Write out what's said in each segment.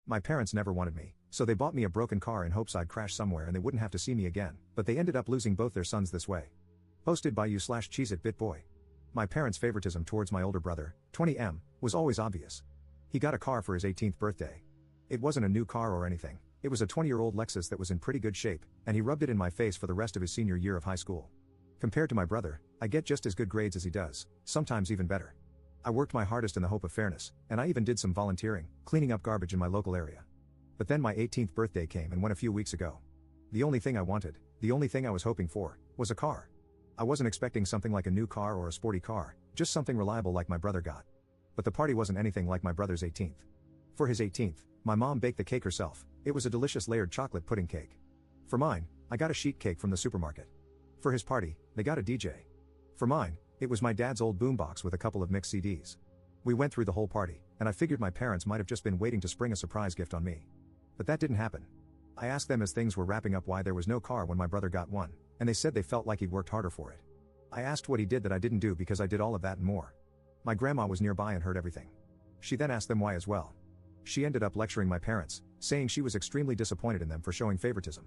My parents never wanted me, so they bought me a broken car in hopes I'd crash somewhere and they wouldn't have to see me again, but they ended up losing both their sons this way. Posted by you/CheezItBitBoy. My parents' favoritism towards my older brother, 20M, was always obvious. He got a car for his 18th birthday. It wasn't a new car or anything, it was a 20-year-old Lexus that was in pretty good shape, and he rubbed it in my face for the rest of his senior year of high school. Compared to my brother, I get just as good grades as he does, sometimes even better. I worked my hardest in the hope of fairness, and I even did some volunteering, cleaning up garbage in my local area. But then my 18th birthday came and went a few weeks ago. The only thing I wanted, the only thing I was hoping for, was a car. I wasn't expecting something like a new car or a sporty car, just something reliable like my brother got. But the party wasn't anything like my brother's 18th. For his 18th, my mom baked the cake herself. It was a delicious layered chocolate pudding cake. For mine, I got a sheet cake from the supermarket. For his party, they got a DJ. For mine, it was my dad's old boombox with a couple of mixed CDs. We went through the whole party, and I figured my parents might have just been waiting to spring a surprise gift on me. But that didn't happen. I asked them as things were wrapping up why there was no car when my brother got one, and they said they felt like he'd worked harder for it. I asked what he did that I didn't do because I did all of that and more. My grandma was nearby and heard everything. She then asked them why as well. She ended up lecturing my parents, saying she was extremely disappointed in them for showing favoritism.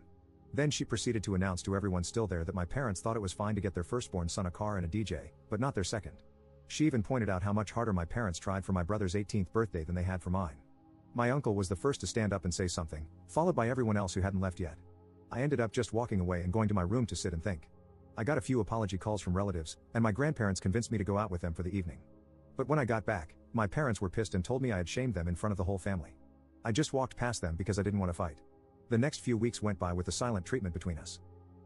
Then she proceeded to announce to everyone still there that my parents thought it was fine to get their firstborn son a car and a DJ, but not their second. She even pointed out how much harder my parents tried for my brother's 18th birthday than they had for mine. My uncle was the first to stand up and say something, followed by everyone else who hadn't left yet. I ended up just walking away and going to my room to sit and think. I got a few apology calls from relatives, and my grandparents convinced me to go out with them for the evening. But when I got back, my parents were pissed and told me I had shamed them in front of the whole family. I just walked past them because I didn't want to fight. The next few weeks went by with the silent treatment between us.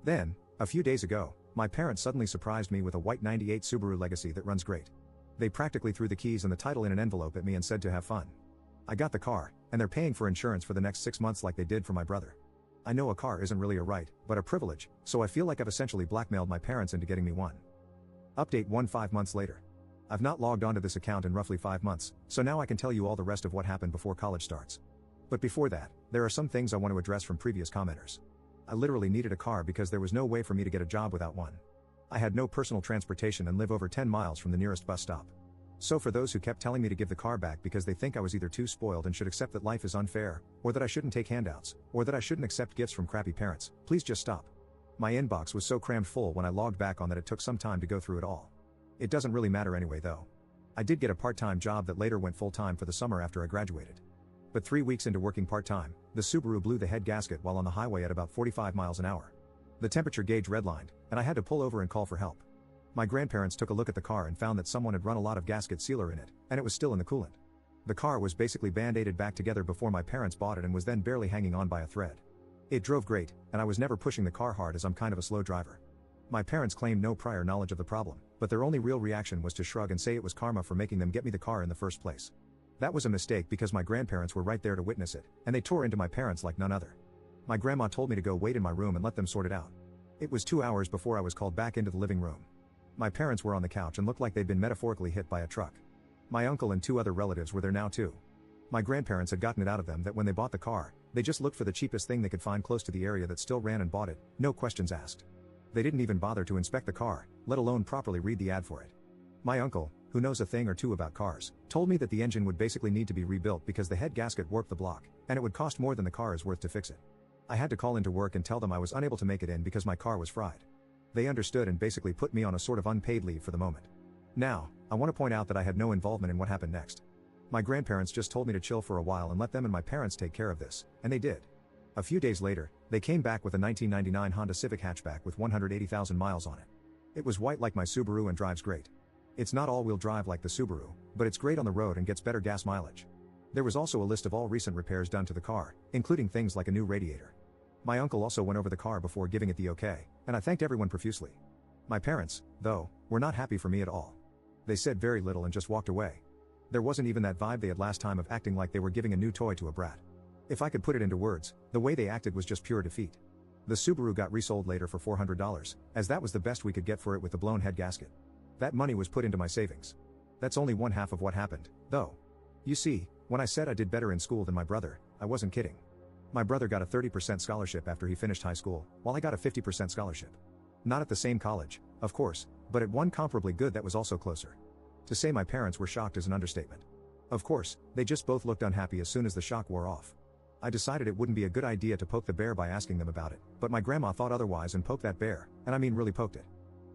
Then, a few days ago, my parents suddenly surprised me with a white 98 Subaru Legacy that runs great. They practically threw the keys and the title in an envelope at me and said to have fun. I got the car, and they're paying for insurance for the next 6 months like they did for my brother. I know a car isn't really a right, but a privilege, so I feel like I've essentially blackmailed my parents into getting me one. Update 5 months later. I've not logged onto this account in roughly 5 months, so now I can tell you all the rest of what happened before college starts. But before that, there are some things I want to address from previous commenters. I literally needed a car because there was no way for me to get a job without one. I had no personal transportation and live over 10 miles from the nearest bus stop. So for those who kept telling me to give the car back because they think I was either too spoiled and should accept that life is unfair, or that I shouldn't take handouts, or that I shouldn't accept gifts from crappy parents, please just stop. My inbox was so crammed full when I logged back on that it took some time to go through it all. It doesn't really matter anyway though. I did get a part-time job that later went full-time for the summer after I graduated. But 3 weeks into working part-time, the Subaru blew the head gasket while on the highway at about 45 miles an hour. The temperature gauge redlined, and I had to pull over and call for help. My grandparents took a look at the car and found that someone had run a lot of gasket sealer in it, and it was still in the coolant. The car was basically band-aided back together before my parents bought it and was then barely hanging on by a thread. It drove great, and I was never pushing the car hard as I'm kind of a slow driver. My parents claimed no prior knowledge of the problem, but their only real reaction was to shrug and say it was karma for making them get me the car in the first place. That was a mistake because my grandparents were right there to witness it, and they tore into my parents like none other. My grandma told me to go wait in my room and let them sort it out. It was 2 hours before I was called back into the living room. My parents were on the couch and looked like they'd been metaphorically hit by a truck. My uncle and 2 other relatives were there now too. My grandparents had gotten it out of them that when they bought the car, they just looked for the cheapest thing they could find close to the area that still ran and bought it, no questions asked. They didn't even bother to inspect the car, let alone properly read the ad for it. My uncle, who knows a thing or two about cars, told me that the engine would basically need to be rebuilt because the head gasket warped the block, and it would cost more than the car is worth to fix it. I had to call into work and tell them I was unable to make it in because my car was fried. They understood and basically put me on a sort of unpaid leave for the moment. Now, I want to point out that I had no involvement in what happened next. My grandparents just told me to chill for a while and let them and my parents take care of this, and they did. A few days later, they came back with a 1999 Honda Civic hatchback with 180,000 miles on it. It was white like my Subaru and drives great. It's not all-wheel drive like the Subaru, but it's great on the road and gets better gas mileage. There was also a list of all recent repairs done to the car, including things like a new radiator. My uncle also went over the car before giving it the okay, and I thanked everyone profusely. My parents, though, were not happy for me at all. They said very little and just walked away. There wasn't even that vibe they had last time of acting like they were giving a new toy to a brat. If I could put it into words, the way they acted was just pure defeat. The Subaru got resold later for $400, as that was the best we could get for it with the blown head gasket. That money was put into my savings. That's only one half of what happened, though. You see, when I said I did better in school than my brother, I wasn't kidding. My brother got a 30% scholarship after he finished high school, while I got a 50% scholarship. Not at the same college, of course, but at one comparably good that was also closer. To say my parents were shocked is an understatement. Of course, they just both looked unhappy as soon as the shock wore off. I decided it wouldn't be a good idea to poke the bear by asking them about it, but my grandma thought otherwise and poked that bear, and I mean really poked it.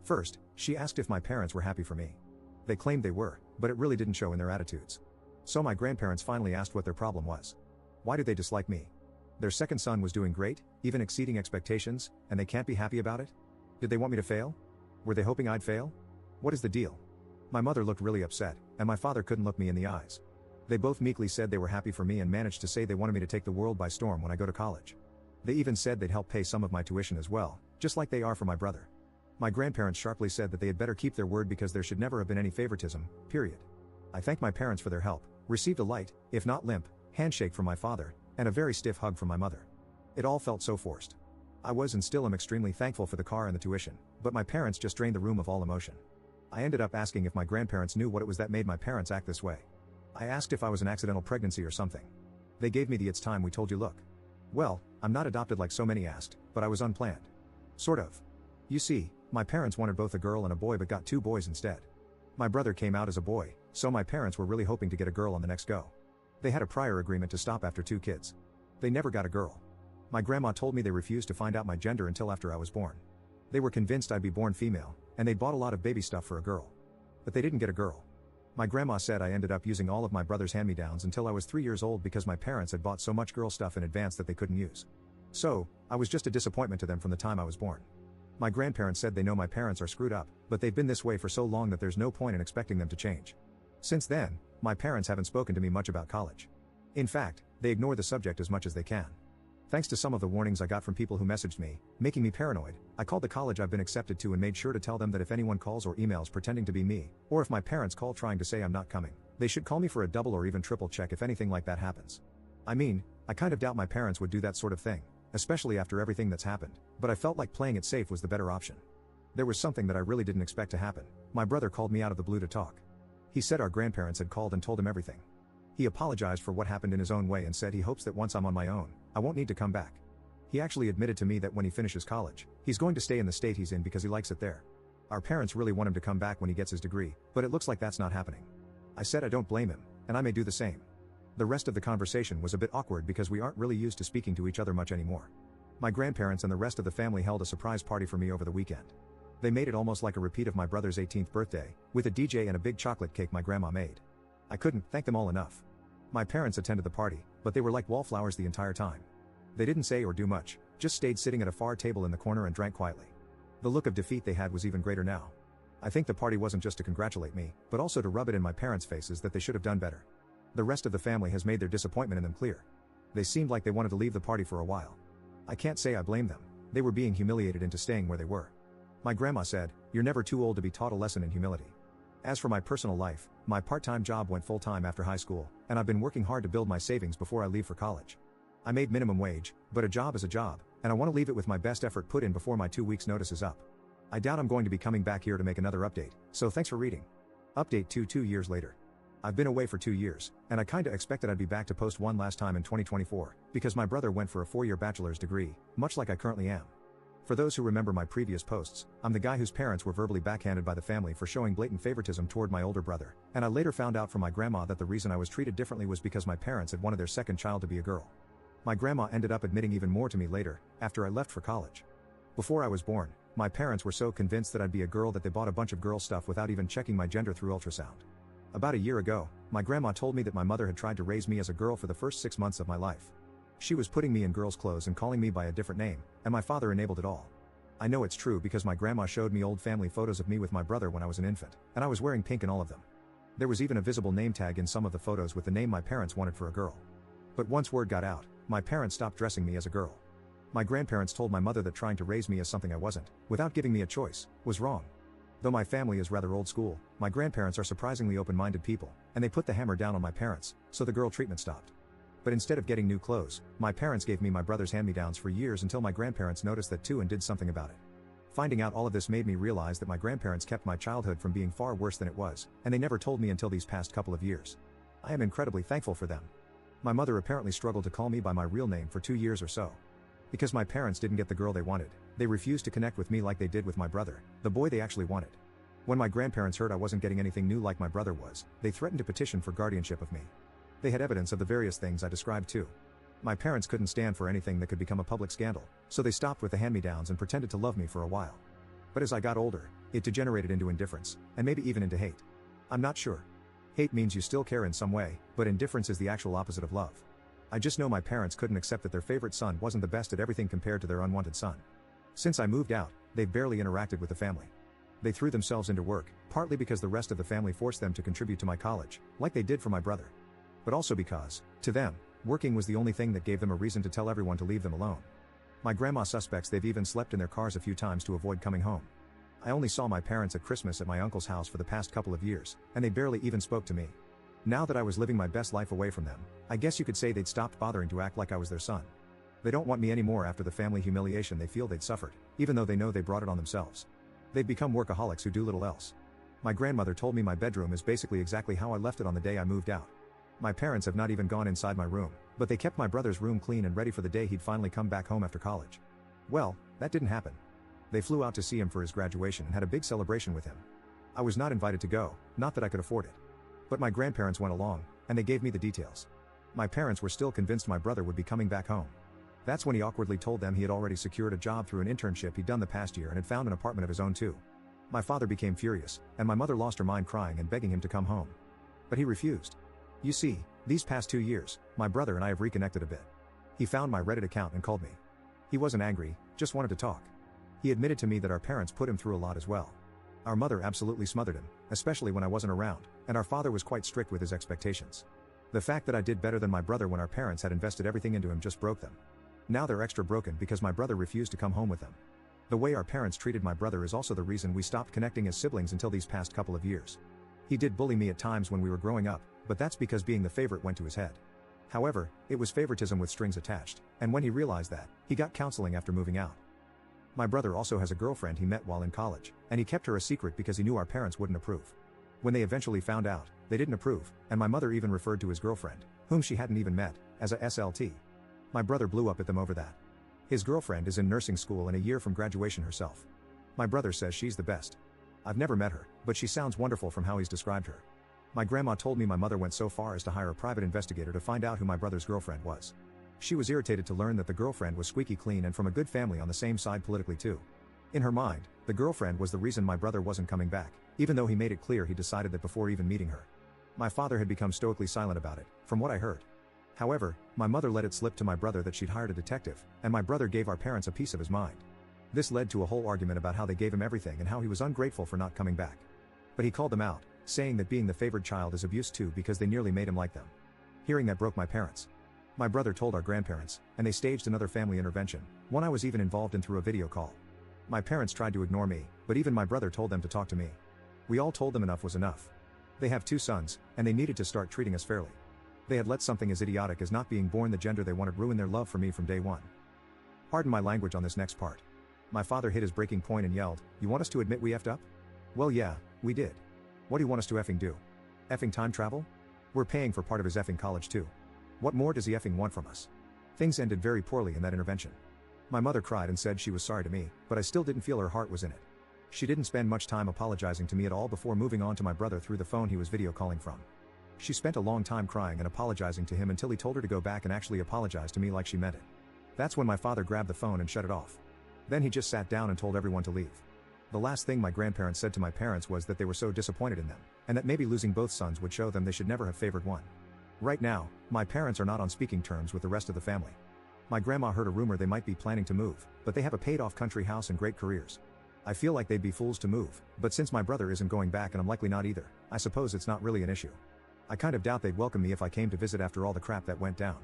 First, she asked if my parents were happy for me. They claimed they were, but it really didn't show in their attitudes. So my grandparents finally asked what their problem was. Why did they dislike me? Their second son was doing great, even exceeding expectations, and they can't be happy about it? Did they want me to fail? Were they hoping I'd fail? What is the deal? My mother looked really upset, and my father couldn't look me in the eyes. They both meekly said they were happy for me and managed to say they wanted me to take the world by storm when I go to college. They even said they'd help pay some of my tuition as well, just like they are for my brother. My grandparents sharply said that they had better keep their word because there should never have been any favoritism, period. I thanked my parents for their help, received a light, if not limp, handshake from my father, and a very stiff hug from my mother. It all felt so forced. I was and still am extremely thankful for the car and the tuition, but my parents just drained the room of all emotion. I ended up asking if my grandparents knew what it was that made my parents act this way. I asked if I was an accidental pregnancy or something. They gave me the "it's time we told you" look. Well, I'm not adopted like so many asked, but I was unplanned. Sort of. You see, my parents wanted both a girl and a boy but got 2 boys instead. My brother came out as a boy, so my parents were really hoping to get a girl on the next go. They had a prior agreement to stop after 2 kids. They never got a girl. My grandma told me they refused to find out my gender until after I was born. They were convinced I'd be born female, and they'd bought a lot of baby stuff for a girl. But they didn't get a girl. My grandma said I ended up using all of my brother's hand-me-downs until I was 3 years old because my parents had bought so much girl stuff in advance that they couldn't use. So, I was just a disappointment to them from the time I was born. My grandparents said they know my parents are screwed up, but they've been this way for so long that there's no point in expecting them to change. Since then, my parents haven't spoken to me much about college. In fact, they ignore the subject as much as they can. Thanks to some of the warnings I got from people who messaged me, making me paranoid, I called the college I've been accepted to and made sure to tell them that if anyone calls or emails pretending to be me, or if my parents call trying to say I'm not coming, they should call me for a double or even triple check if anything like that happens. I mean, I kind of doubt my parents would do that sort of thing, especially after everything that's happened, but I felt like playing it safe was the better option. There was something that I really didn't expect to happen. My brother called me out of the blue to talk. He said our grandparents had called and told him everything. He apologized for what happened in his own way and said he hopes that once I'm on my own, I won't need to come back. He actually admitted to me that when he finishes college, he's going to stay in the state he's in because he likes it there. Our parents really want him to come back when he gets his degree, but it looks like that's not happening. I said I don't blame him, and I may do the same. The rest of the conversation was a bit awkward because we aren't really used to speaking to each other much anymore. My grandparents and the rest of the family held a surprise party for me over the weekend. They made it almost like a repeat of my brother's 18th birthday, with a DJ and a big chocolate cake my grandma made. I couldn't thank them all enough. My parents attended the party, but they were like wallflowers the entire time. They didn't say or do much, just stayed sitting at a far table in the corner and drank quietly. The look of defeat they had was even greater now. I think the party wasn't just to congratulate me, but also to rub it in my parents' faces that they should have done better. The rest of the family has made their disappointment in them clear. They seemed like they wanted to leave the party for a while. I can't say I blame them. They were being humiliated into staying where they were. My grandma said, "You're never too old to be taught a lesson in humility." As for my personal life, my part-time job went full-time after high school, and I've been working hard to build my savings before I leave for college. I made minimum wage, but a job is a job, and I want to leave it with my best effort put in before my 2 weeks notice is up. I doubt I'm going to be coming back here to make another update, so thanks for reading. Update 2 years later. I've been away for 2 years, and I kinda expected I'd be back to post one last time in 2024, because my brother went for a 4-year bachelor's degree, much like I currently am. For those who remember my previous posts, I'm the guy whose parents were verbally backhanded by the family for showing blatant favoritism toward my older brother, and I later found out from my grandma that the reason I was treated differently was because my parents had wanted their second child to be a girl. My grandma ended up admitting even more to me later, after I left for college. Before I was born, my parents were so convinced that I'd be a girl that they bought a bunch of girl stuff without even checking my gender through ultrasound. About a year ago, my grandma told me that my mother had tried to raise me as a girl for the first 6 months of my life. She was putting me in girls' clothes and calling me by a different name, and my father enabled it all. I know it's true because my grandma showed me old family photos of me with my brother when I was an infant, and I was wearing pink in all of them. There was even a visible name tag in some of the photos with the name my parents wanted for a girl. But once word got out, my parents stopped dressing me as a girl. My grandparents told my mother that trying to raise me as something I wasn't, without giving me a choice, was wrong. Though my family is rather old school, my grandparents are surprisingly open-minded people, and they put the hammer down on my parents, so the girl treatment stopped. But instead of getting new clothes, my parents gave me my brother's hand-me-downs for years until my grandparents noticed that too and did something about it. Finding out all of this made me realize that my grandparents kept my childhood from being far worse than it was, and they never told me until these past couple of years. I am incredibly thankful for them. My mother apparently struggled to call me by my real name for 2 years or so. Because my parents didn't get the girl they wanted, they refused to connect with me like they did with my brother, the boy they actually wanted. When my grandparents heard I wasn't getting anything new like my brother was, they threatened to petition for guardianship of me. They had evidence of the various things I described too. My parents couldn't stand for anything that could become a public scandal, so they stopped with the hand-me-downs and pretended to love me for a while. But as I got older, it degenerated into indifference, and maybe even into hate. I'm not sure. Hate means you still care in some way, but indifference is the actual opposite of love. I just know my parents couldn't accept that their favorite son wasn't the best at everything compared to their unwanted son. Since I moved out, they've barely interacted with the family. They threw themselves into work, partly because the rest of the family forced them to contribute to my college, like they did for my brother. But also because, to them, working was the only thing that gave them a reason to tell everyone to leave them alone. My grandma suspects they've even slept in their cars a few times to avoid coming home. I only saw my parents at Christmas at my uncle's house for the past couple of years, and they barely even spoke to me. Now that I was living my best life away from them, I guess you could say they'd stopped bothering to act like I was their son. They don't want me anymore after the family humiliation they feel they'd suffered, even though they know they brought it on themselves. They've become workaholics who do little else. My grandmother told me my bedroom is basically exactly how I left it on the day I moved out. My parents have not even gone inside my room, but they kept my brother's room clean and ready for the day he'd finally come back home after college. Well, that didn't happen. They flew out to see him for his graduation and had a big celebration with him. I was not invited to go, not that I could afford it. But my grandparents went along, and they gave me the details. My parents were still convinced my brother would be coming back home. That's when he awkwardly told them he had already secured a job through an internship he'd done the past year and had found an apartment of his own too. My father became furious, and my mother lost her mind crying and begging him to come home. But he refused. You see, these past 2 years, my brother and I have reconnected a bit. He found my Reddit account and called me. He wasn't angry, just wanted to talk. He admitted to me that our parents put him through a lot as well. Our mother absolutely smothered him, especially when I wasn't around, and our father was quite strict with his expectations. The fact that I did better than my brother when our parents had invested everything into him just broke them. Now they're extra broken because my brother refused to come home with them. The way our parents treated my brother is also the reason we stopped connecting as siblings until these past couple of years. He did bully me at times when we were growing up, but that's because being the favorite went to his head. However, it was favoritism with strings attached, and when he realized that, he got counseling after moving out. My brother also has a girlfriend he met while in college, and he kept her a secret because he knew our parents wouldn't approve. When they eventually found out, they didn't approve, and my mother even referred to his girlfriend, whom she hadn't even met, as a SLT. My brother blew up at them over that. His girlfriend is in nursing school and a year from graduation herself. My brother says she's the best. I've never met her, but she sounds wonderful from how he's described her. My grandma told me my mother went so far as to hire a private investigator to find out who my brother's girlfriend was. She was irritated to learn that the girlfriend was squeaky clean and from a good family on the same side politically too. In her mind, the girlfriend was the reason my brother wasn't coming back, even though he made it clear he decided that before even meeting her. My father had become stoically silent about it, from what I heard. However, my mother let it slip to my brother that she'd hired a detective, and my brother gave our parents a piece of his mind. This led to a whole argument about how they gave him everything and how he was ungrateful for not coming back. But he called them out, saying that being the favored child is abuse too because they nearly made him like them. Hearing that broke my parents. My brother told our grandparents, and they staged another family intervention, one I was even involved in through a video call. My parents tried to ignore me, but even my brother told them to talk to me. We all told them enough was enough. They have 2 sons, and they needed to start treating us fairly. They had let something as idiotic as not being born the gender they wanted ruin their love for me from day one. Pardon my language on this next part. My father hit his breaking point and yelled, "You want us to admit we effed up?" Well yeah, we did. What do you want us to effing do? Effing time travel? We're paying for part of his effing college too. What more does he effing want from us? Things ended very poorly in that intervention. My mother cried and said she was sorry to me, but I still didn't feel her heart was in it. She didn't spend much time apologizing to me at all before moving on to my brother through the phone he was video calling from. She spent a long time crying and apologizing to him until he told her to go back and actually apologize to me like she meant it. That's when my father grabbed the phone and shut it off. Then he just sat down and told everyone to leave. The last thing my grandparents said to my parents was that they were so disappointed in them, and that maybe losing both sons would show them they should never have favored one. Right now, my parents are not on speaking terms with the rest of the family. My grandma heard a rumor they might be planning to move, but they have a paid-off country house and great careers. I feel like they'd be fools to move, but since my brother isn't going back and I'm likely not either, I suppose it's not really an issue. I kind of doubt they'd welcome me if I came to visit after all the crap that went down.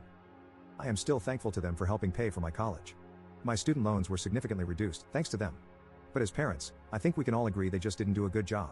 I am still thankful to them for helping pay for my college. My student loans were significantly reduced, thanks to them. But as parents, I think we can all agree they just didn't do a good job.